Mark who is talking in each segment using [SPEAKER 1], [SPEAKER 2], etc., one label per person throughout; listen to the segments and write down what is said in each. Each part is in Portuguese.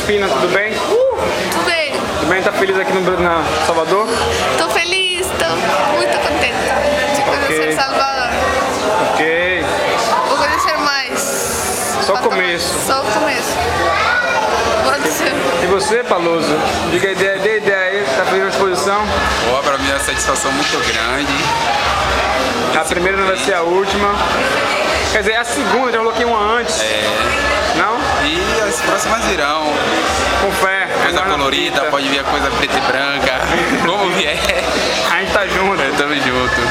[SPEAKER 1] Josefina, tudo bem?
[SPEAKER 2] Tudo bem?
[SPEAKER 1] Tudo bem? Tá feliz aqui na Salvador?
[SPEAKER 2] Tô feliz, tô muito contente de conhecer Salvador.
[SPEAKER 1] Ok.
[SPEAKER 2] Vou conhecer mais.
[SPEAKER 1] Só o começo.
[SPEAKER 2] Só o começo. Pode ser.
[SPEAKER 1] E você, Paloso? Diga a ideia, dê ideia aí, tá fazendo a exposição?
[SPEAKER 3] Ó, pra mim é uma satisfação muito grande.
[SPEAKER 1] A primeira não vai ser a última. Quer dizer, a segunda, já coloquei uma antes. Não?
[SPEAKER 3] E as próximas virão.
[SPEAKER 1] Com fé.
[SPEAKER 3] Coisa
[SPEAKER 1] agora na
[SPEAKER 3] colorida,
[SPEAKER 1] fita.
[SPEAKER 3] pode vir a coisa preta e branca. Como vier.
[SPEAKER 1] A gente tá junto.
[SPEAKER 3] Tamo junto.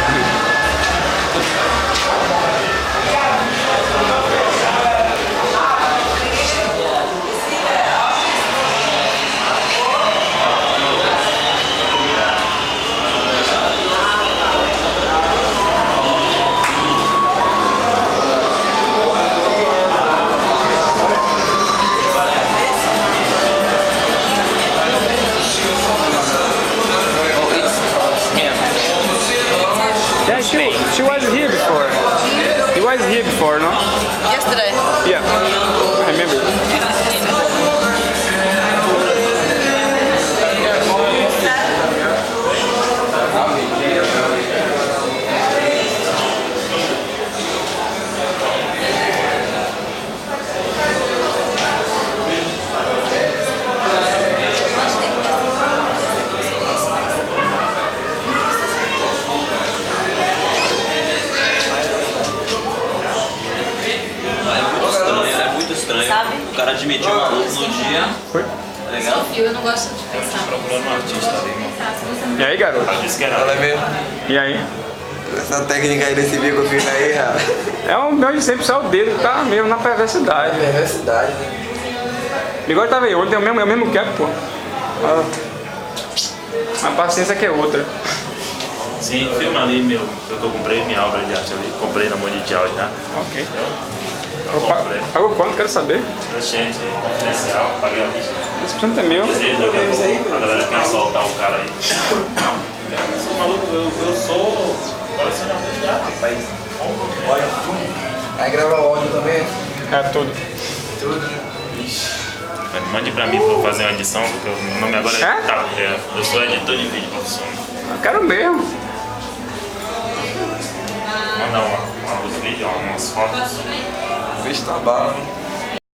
[SPEAKER 1] Yeah, she was here before. He was here before, no?
[SPEAKER 2] Yesterday.
[SPEAKER 1] Yeah. I remember.
[SPEAKER 4] Sabe? O cara admitiu um pouco no dia.
[SPEAKER 1] Foi?
[SPEAKER 4] Legal.
[SPEAKER 2] Eu não gosto de pensar.
[SPEAKER 5] Procurando um artista ali,
[SPEAKER 1] E aí, garoto?
[SPEAKER 5] ela disse que era.
[SPEAKER 6] Fala mesmo.
[SPEAKER 1] E aí?
[SPEAKER 6] Essa técnica aí desse bico fino aí, rapaz.
[SPEAKER 1] É o meu de sempre, só o dedo, tá mesmo na perversidade.
[SPEAKER 6] Perversidade, né?
[SPEAKER 1] Igual tava aí, ontem é o mesmo cap, pô. Ah. A paciência que é outra.
[SPEAKER 5] Sim, filma ali meu. Eu comprei minha obra de arte ali. Comprei na Mundial já.
[SPEAKER 1] Ok.
[SPEAKER 5] Eu comprei.
[SPEAKER 1] Pagou quanto? Quero saber.
[SPEAKER 5] Gente, confidencial, paguei a vista.
[SPEAKER 1] Esse portanto é meu.
[SPEAKER 5] A galera quer soltar o cara aí. Eu sou maluco, eu sou colecionador de arte, rapaz. Olha.
[SPEAKER 6] Aí grava o áudio também?
[SPEAKER 1] É tudo.
[SPEAKER 5] Mande pra mim pra eu fazer uma edição, porque o meu nome agora
[SPEAKER 1] É?
[SPEAKER 5] Tá, eu sou editor de vídeo profissional.
[SPEAKER 1] Eu quero mesmo.
[SPEAKER 5] Mandar uns vídeos, umas fotos.
[SPEAKER 6] Bicho tá bala, né?